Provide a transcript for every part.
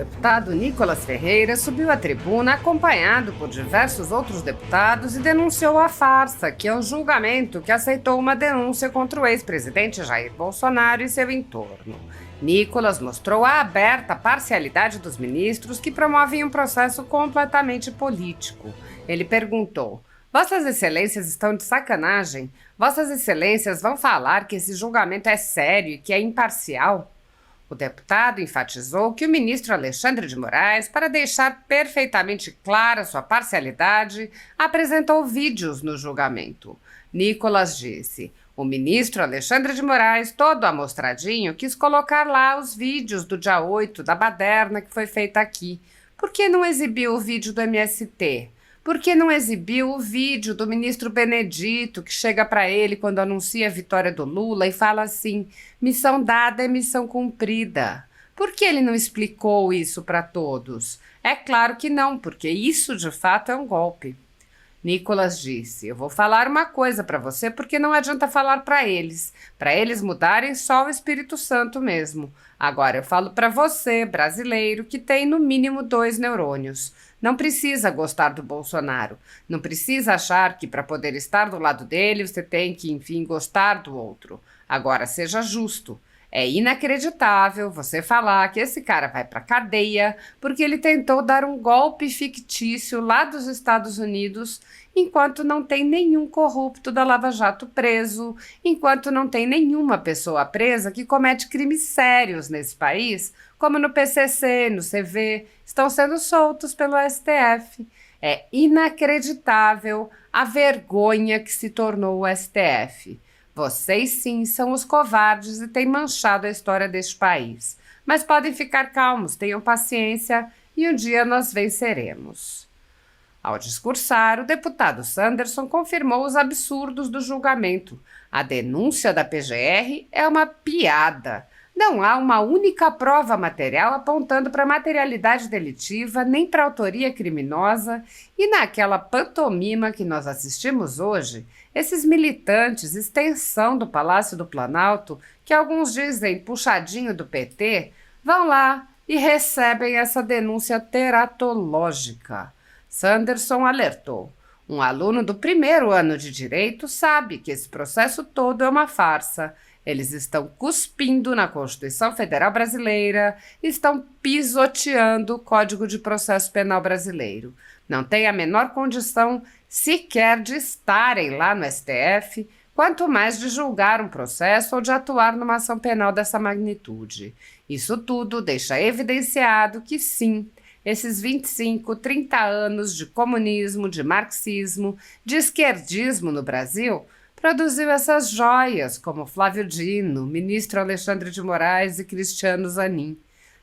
deputado Nicolas Ferreira subiu à tribuna acompanhado por diversos outros deputados e denunciou a farsa, que é um julgamento que aceitou uma denúncia contra o ex-presidente Jair Bolsonaro e seu entorno. Nicolas mostrou a aberta parcialidade dos ministros que promovem um processo completamente político. Ele perguntou: Vossas Excelências estão de sacanagem? Vossas Excelências vão falar que esse julgamento é sério e que é imparcial? O deputado enfatizou que o ministro Alexandre de Moraes, para deixar perfeitamente clara sua parcialidade, apresentou vídeos no julgamento. Nicolas disse: o ministro Alexandre de Moraes, todo amostradinho, quis colocar lá os vídeos do dia 8 da baderna que foi feita aqui. Por que não exibiu o vídeo do MST? Por que não exibiu o vídeo do ministro Benedito, que chega para ele quando anuncia a vitória do Lula e fala assim: missão dada é missão cumprida? Por que ele não explicou isso para todos? É claro que não, porque isso de fato é um golpe. Nicolas disse: eu vou falar uma coisa para você porque não adianta falar para eles mudarem só o Espírito Santo mesmo. Agora eu falo para você, brasileiro, que tem no mínimo 2 neurônios. Não precisa gostar do Bolsonaro, não precisa achar que para poder estar do lado dele você tem que, enfim, gostar do outro. Agora seja justo. É inacreditável você falar que esse cara vai para cadeia porque ele tentou dar um golpe fictício lá dos Estados Unidos, enquanto não tem nenhum corrupto da Lava Jato preso, enquanto não tem nenhuma pessoa presa que comete crimes sérios nesse país, como no PCC, no CV, estão sendo soltos pelo STF. É inacreditável a vergonha que se tornou o STF. Vocês sim são os covardes e têm manchado a história deste país. Mas podem ficar calmos, tenham paciência e um dia nós venceremos. Ao discursar, o deputado Sanderson confirmou os absurdos do julgamento. A denúncia da PGR é uma piada. Não há uma única prova material apontando para materialidade delitiva nem para autoria criminosa e naquela pantomima que nós assistimos hoje, esses militantes, extensão do Palácio do Planalto, que alguns dizem puxadinho do PT, vão lá e recebem essa denúncia teratológica. Sanderson alertou: um aluno do primeiro ano de Direito sabe que esse processo todo é uma farsa. Eles estão cuspindo na Constituição Federal Brasileira, estão pisoteando o Código de Processo Penal Brasileiro. Não tem a menor condição sequer de estarem lá no STF, quanto mais de julgar um processo ou de atuar numa ação penal dessa magnitude. Isso tudo deixa evidenciado que sim, esses 25, 30 anos de comunismo, de marxismo, de esquerdismo no Brasil produziu essas joias como Flávio Dino, ministro Alexandre de Moraes e Cristiano Zanin.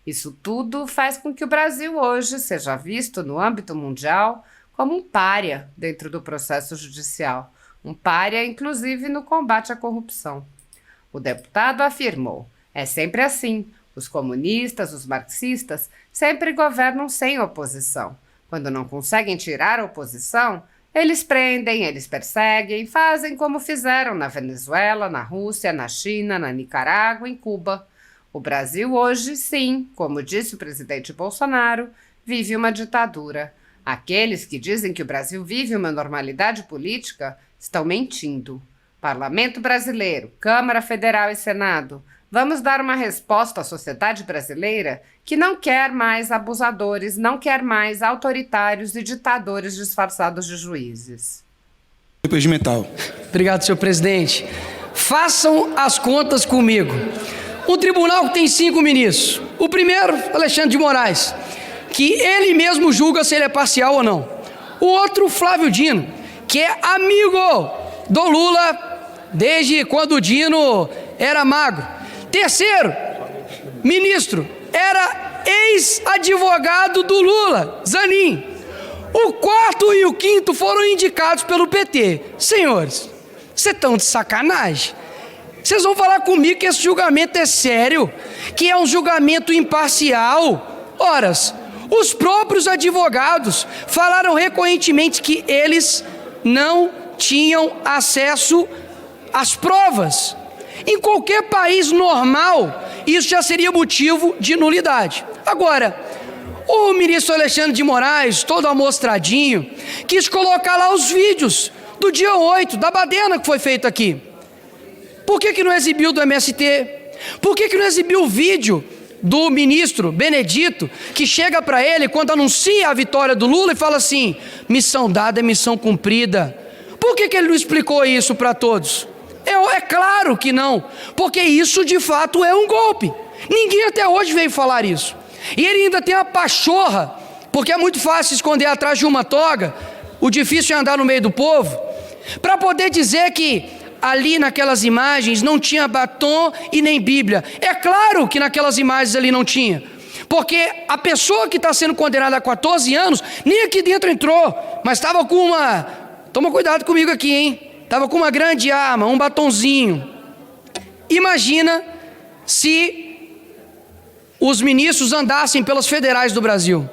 Isso tudo faz com que o Brasil hoje seja visto no âmbito mundial como um pária dentro do processo judicial, um pária inclusive no combate à corrupção. O deputado afirmou: é sempre assim, os comunistas, os marxistas sempre governam sem oposição. Quando não conseguem tirar a oposição, eles prendem, eles perseguem, fazem como fizeram na Venezuela, na Rússia, na China, na Nicarágua, em Cuba. O Brasil hoje, sim, como disse o presidente Bolsonaro, vive uma ditadura. Aqueles que dizem que o Brasil vive uma normalidade política estão mentindo. Parlamento brasileiro, Câmara Federal e Senado, vamos dar uma resposta à sociedade brasileira que não quer mais abusadores, não quer mais autoritários e ditadores disfarçados de juízes. Regimental. Obrigado, senhor presidente. Façam as contas comigo. Um tribunal que tem 5 ministros. O primeiro, Alexandre de Moraes, que ele mesmo julga se ele é parcial ou não. O outro, Flávio Dino, que é amigo do Lula desde quando o Dino era magro. Terceiro, ministro, era ex-advogado do Lula, Zanin. O quarto e o quinto foram indicados pelo PT. Senhores, vocês estão de sacanagem? Vocês vão falar comigo que esse julgamento é sério, que é um julgamento imparcial? Ora, os próprios advogados falaram recorrentemente que eles não tinham acesso às provas. Em qualquer país normal, isso já seria motivo de nulidade. Agora, O ministro Alexandre de Moraes, todo amostradinho, quis colocar lá os vídeos do dia 8, da baderna que foi feita aqui. Por que não exibiu do MST? Por que não exibiu o vídeo do ministro Benedito, que chega para ele quando anuncia a vitória do Lula e fala assim: missão dada é missão cumprida? Por que ele não explicou isso para todos? É claro que não, porque isso de fato é um golpe. Ninguém até hoje veio falar isso. E ele ainda tem a pachorra, porque é muito fácil esconder atrás de uma toga, o difícil é andar no meio do povo, para poder dizer que ali naquelas imagens não tinha batom e nem Bíblia. É claro que naquelas imagens ali não tinha, porque a pessoa que está sendo condenada a 14 anos, nem aqui dentro entrou, mas estava com uma... Toma cuidado comigo aqui, hein? Estava com uma grande arma, um batonzinho. Imagina se os ministros andassem pelas federais do Brasil.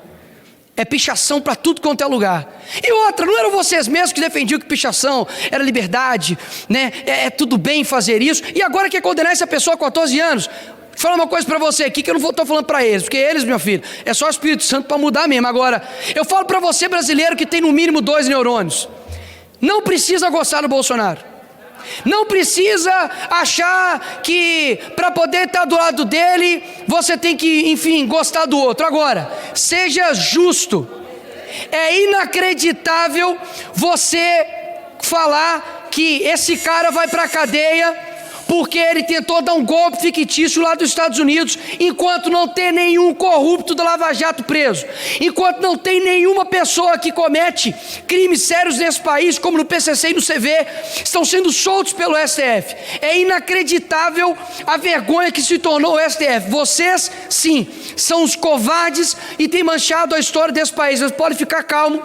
É pichação para tudo quanto é lugar. E outra, não eram vocês mesmos que defendiam que pichação era liberdade, né? É tudo bem fazer isso, e agora quer condenar essa pessoa a 14 anos? Vou falar uma coisa para você aqui que eu não estou falando para eles, porque eles, meu filho, é só o Espírito Santo para mudar mesmo. Agora, eu falo para você, brasileiro, que tem no mínimo 2 neurônios. Não precisa gostar do Bolsonaro. Não precisa achar que para poder estar do lado dele, você tem que, enfim, gostar do outro. Agora, seja justo. É inacreditável você falar que esse cara vai para a cadeia porque ele tentou dar um golpe fictício lá dos Estados Unidos, enquanto não tem nenhum corrupto do Lava Jato preso, enquanto não tem nenhuma pessoa que comete crimes sérios nesse país, como no PCC e no CV, estão sendo soltos pelo STF. É inacreditável a vergonha que se tornou o STF. Vocês, sim, são os covardes e têm manchado a história desse país. Mas pode ficar calmo,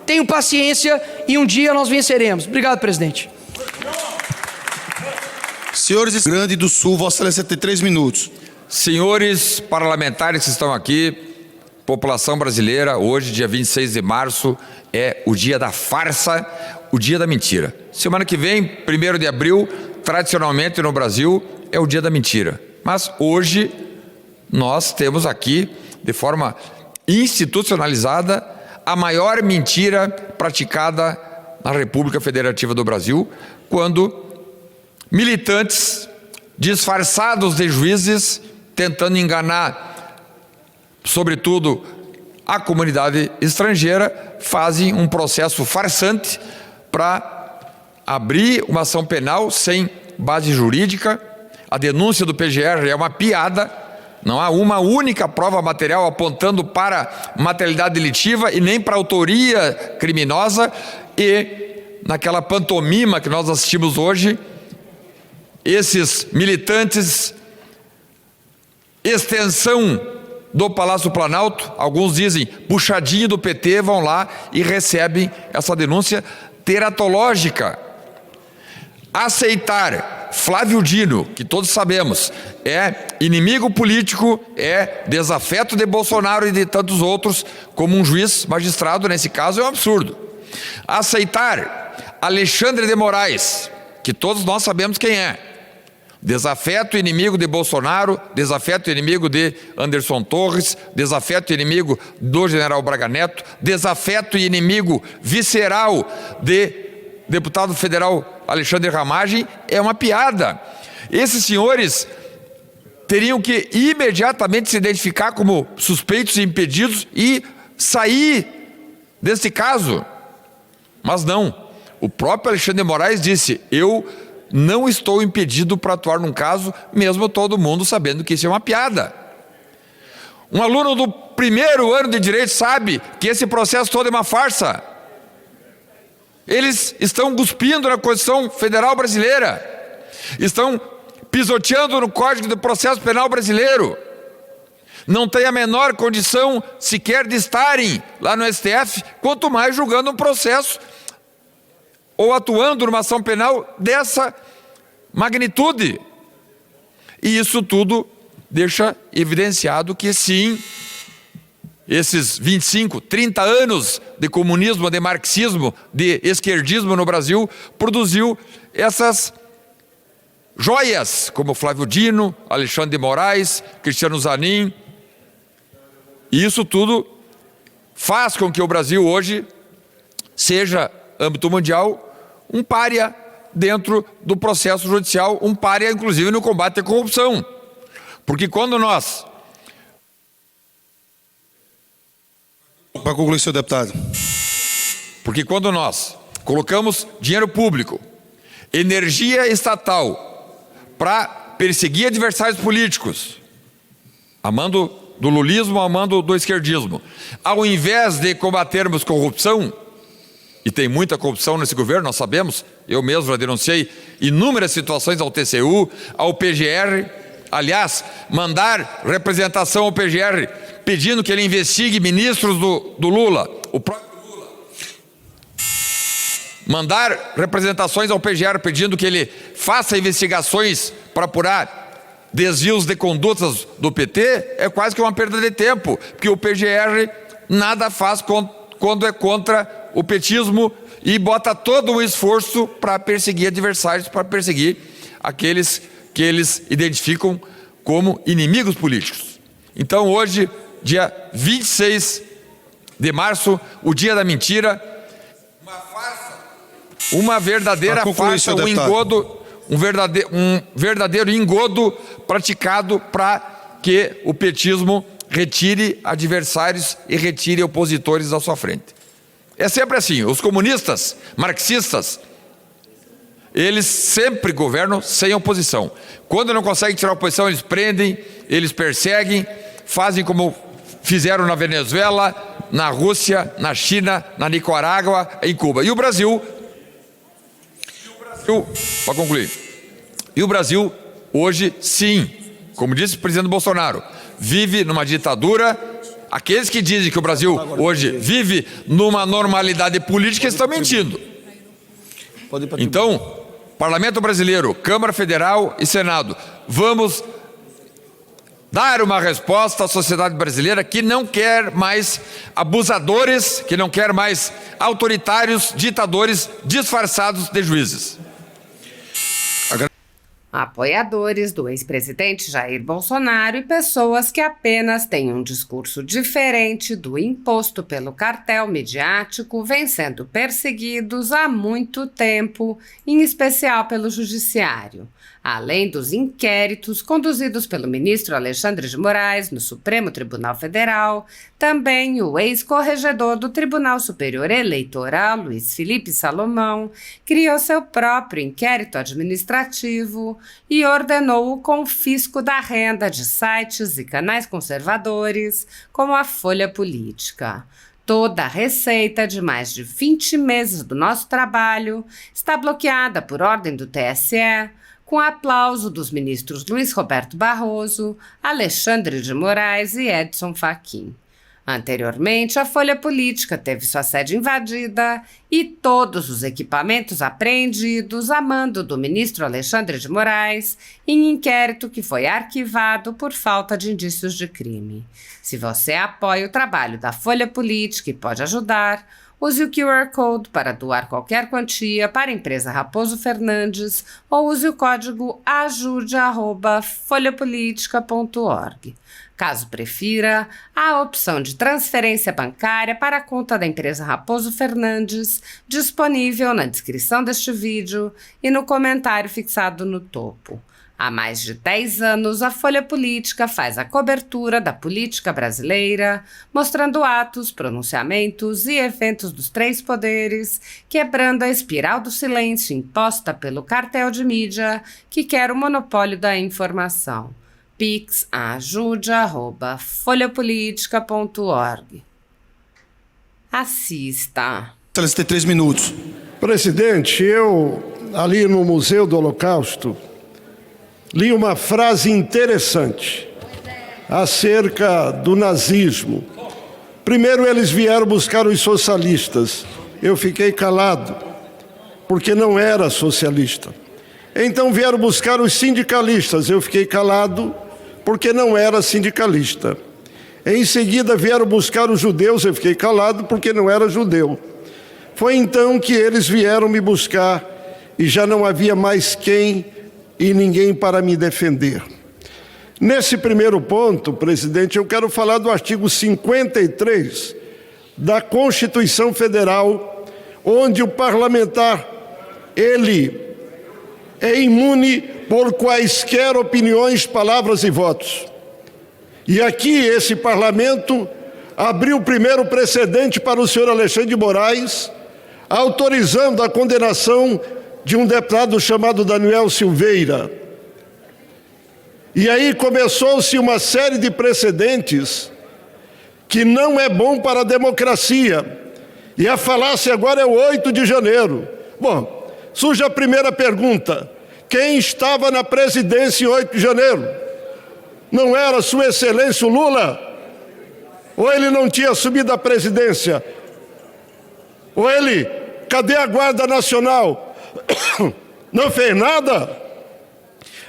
tenham paciência e um dia nós venceremos. Obrigado, presidente. Senhores do Rio Grande do Sul, Vossa Excelência tem 3 minutos. Senhores parlamentares que estão aqui, população brasileira, hoje, dia 26 de março, é o dia da farsa, o dia da mentira. Semana que vem, 1º de abril, tradicionalmente no Brasil, é o dia da mentira. Mas hoje, nós temos aqui, de forma institucionalizada, a maior mentira praticada na República Federativa do Brasil, quando militantes disfarçados de juízes, tentando enganar, sobretudo, a comunidade estrangeira, fazem um processo farsante para abrir uma ação penal sem base jurídica. A denúncia do PGR é uma piada, não há uma única prova material apontando para materialidade delitiva e nem para autoria criminosa, e naquela pantomima que nós assistimos hoje, esses militantes, extensão do Palácio Planalto, alguns dizem puxadinho do PT, vão lá e recebem essa denúncia teratológica. Aceitar Flávio Dino, que todos sabemos, é inimigo político, é desafeto de Bolsonaro e de tantos outros, como um juiz magistrado, nesse caso, é um absurdo. Aceitar Alexandre de Moraes, que todos nós sabemos quem é, desafeto inimigo de Bolsonaro, desafeto inimigo de Anderson Torres, desafeto inimigo do general Braga Neto, desafeto e inimigo visceral de deputado federal Alexandre Ramagem, é uma piada. Esses senhores teriam que imediatamente se identificar como suspeitos e impedidos e sair desse caso. Mas não, o próprio Alexandre de Moraes disse: eu não estou impedido para atuar num caso, mesmo todo mundo sabendo que isso é uma piada. Um aluno do 1º ano de Direito sabe que esse processo todo é uma farsa. Eles estão cuspindo na Constituição Federal Brasileira, estão pisoteando no Código de Processo Penal Brasileiro, não têm a menor condição sequer de estarem lá no STF, quanto mais julgando um processo ou atuando numa ação penal dessa magnitude. E isso tudo deixa evidenciado que sim, esses 25, 30 anos de comunismo, de marxismo, de esquerdismo no Brasil, produziu essas joias, como Flávio Dino, Alexandre de Moraes, Cristiano Zanin. E isso tudo faz com que o Brasil hoje seja, âmbito mundial, um pária dentro do processo judicial, um pária inclusive no combate à corrupção. Porque quando nós... Para concluir, senhor deputado. Porque quando nós colocamos dinheiro público, energia estatal, para perseguir adversários políticos, amando do lulismo, amando do esquerdismo, ao invés de combatermos corrupção, e tem muita corrupção nesse governo, nós sabemos, eu mesmo já denunciei inúmeras situações ao TCU, ao PGR, aliás, mandar representação ao PGR, pedindo que ele investigue ministros do Lula, o próprio Lula, mandar representações ao PGR pedindo que ele faça investigações para apurar desvios de condutas do PT, é quase que uma perda de tempo, porque o PGR nada faz quando é contra o petismo e bota todo o esforço para perseguir adversários, para perseguir aqueles que eles identificam como inimigos políticos. Então hoje, dia 26 de março, o dia da mentira, uma farsa, uma verdadeira farsa, um engodo, um verdadeiro engodo praticado para que o petismo retire adversários e retire opositores da sua frente. É sempre assim, os comunistas, marxistas, eles sempre governam sem oposição. Quando não conseguem tirar a oposição, eles prendem, eles perseguem, fazem como fizeram na Venezuela, na Rússia, na China, na Nicarágua, em Cuba. E o Brasil, para concluir, e o Brasil hoje sim, como disse o presidente Bolsonaro, vive numa ditadura. Aqueles que dizem que o Brasil hoje vive numa normalidade política estão mentindo. Então, Parlamento Brasileiro, Câmara Federal e Senado, vamos dar uma resposta à sociedade brasileira que não quer mais abusadores, que não quer mais autoritários, ditadores disfarçados de juízes. Apoiadores do ex-presidente Jair Bolsonaro e pessoas que apenas têm um discurso diferente do imposto pelo cartel midiático vêm sendo perseguidos há muito tempo, em especial pelo Judiciário. Além dos inquéritos conduzidos pelo ministro Alexandre de Moraes no Supremo Tribunal Federal, também o ex-corregedor do Tribunal Superior Eleitoral, Luiz Felipe Salomão, criou seu próprio inquérito administrativo e ordenou o confisco da renda de sites e canais conservadores, como a Folha Política. Toda a receita de mais de 20 meses do nosso trabalho está bloqueada por ordem do TSE, com aplauso dos ministros Luiz Roberto Barroso, Alexandre de Moraes e Edson Fachin. Anteriormente, a Folha Política teve sua sede invadida e todos os equipamentos apreendidos a mando do ministro Alexandre de Moraes em inquérito que foi arquivado por falta de indícios de crime. Se você apoia o trabalho da Folha Política e pode ajudar, use o QR Code para doar qualquer quantia para a empresa Raposo Fernandes ou use o código ajude@folhapolitica.org. Caso prefira, há a opção de transferência bancária para a conta da empresa Raposo Fernandes, disponível na descrição deste vídeo e no comentário fixado no topo. Há mais de 10 anos, a Folha Política faz a cobertura da política brasileira, mostrando atos, pronunciamentos e eventos dos três poderes, quebrando a espiral do silêncio imposta pelo cartel de mídia que quer o monopólio da informação. Pix ajude@folhapolitica.org. Assista. Você tem 3 minutos. Presidente, eu, ali no Museu do Holocausto, li uma frase interessante acerca do nazismo. Primeiro eles vieram buscar os socialistas. Eu fiquei calado, porque não era socialista. Então vieram buscar os sindicalistas. Eu fiquei calado, porque não era sindicalista. Em seguida vieram buscar os judeus. Eu fiquei calado, porque não era judeu. Foi então que eles vieram me buscar e já não havia mais quem e ninguém para me defender. Nesse primeiro ponto, presidente, eu quero falar do artigo 53 da Constituição Federal, onde o parlamentar, ele é imune por quaisquer opiniões, palavras e votos. E aqui esse parlamento abriu o primeiro precedente para o senhor Alexandre de Moraes, autorizando a condenação de um deputado chamado Daniel Silveira. E aí começou-se uma série de precedentes que não é bom para a democracia. E a falácia agora é o 8 de janeiro. Bom, surge a primeira pergunta: quem estava na presidência em 8 de janeiro? Não era Sua Excelência o Lula? Ou ele não tinha assumido a presidência? Ou ele, cadê a Guarda Nacional? Não fez nada?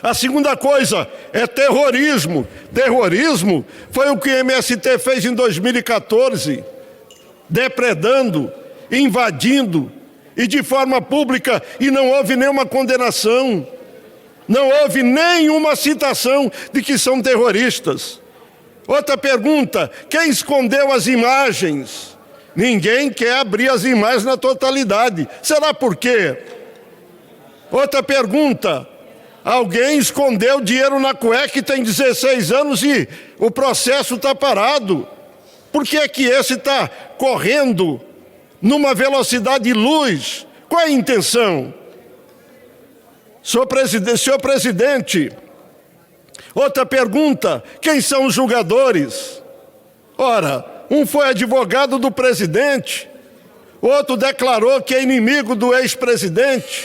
A segunda coisa é terrorismo. Terrorismo foi o que o MST fez em 2014, depredando, invadindo, e de forma pública, e não houve nenhuma condenação, não houve nenhuma citação de que são terroristas. Outra pergunta: quem escondeu as imagens? Ninguém quer abrir as imagens na totalidade. Será por quê? Outra pergunta: alguém escondeu dinheiro na cueca e tem 16 anos e o processo está parado. Por que é que esse está correndo numa velocidade de luz? Qual é a intenção? Senhor presidente, outra pergunta: quem são os julgadores? Ora, um foi advogado do presidente, o outro declarou que é inimigo do ex-presidente,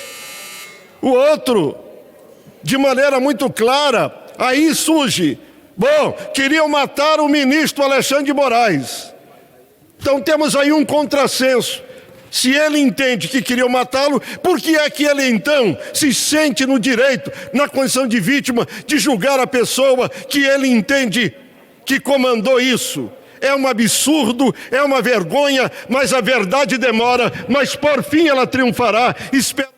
o outro, de maneira muito clara, aí surge: bom, queriam matar o ministro Alexandre de Moraes. Então temos aí um contrassenso. Se ele entende que queriam matá-lo, por que é que ele então se sente no direito, na condição de vítima, de julgar a pessoa que ele entende que comandou isso? É um absurdo, é uma vergonha, mas a verdade demora, mas por fim ela triunfará. Espero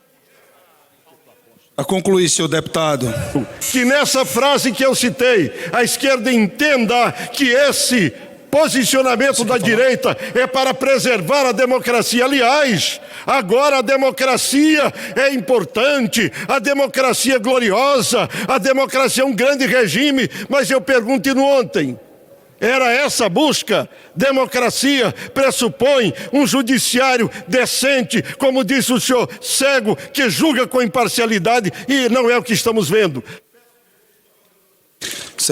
A concluir, senhor deputado. que nessa frase que eu citei, a esquerda entenda que esse posicionamento da direita é para preservar a democracia. Aliás, agora a democracia é importante, a democracia é gloriosa, a democracia é um grande regime, mas eu pergunto, e no ontem? Era essa a busca? Democracia pressupõe um judiciário decente, como disse o senhor Cego, que julga com imparcialidade, e não é o que estamos vendo.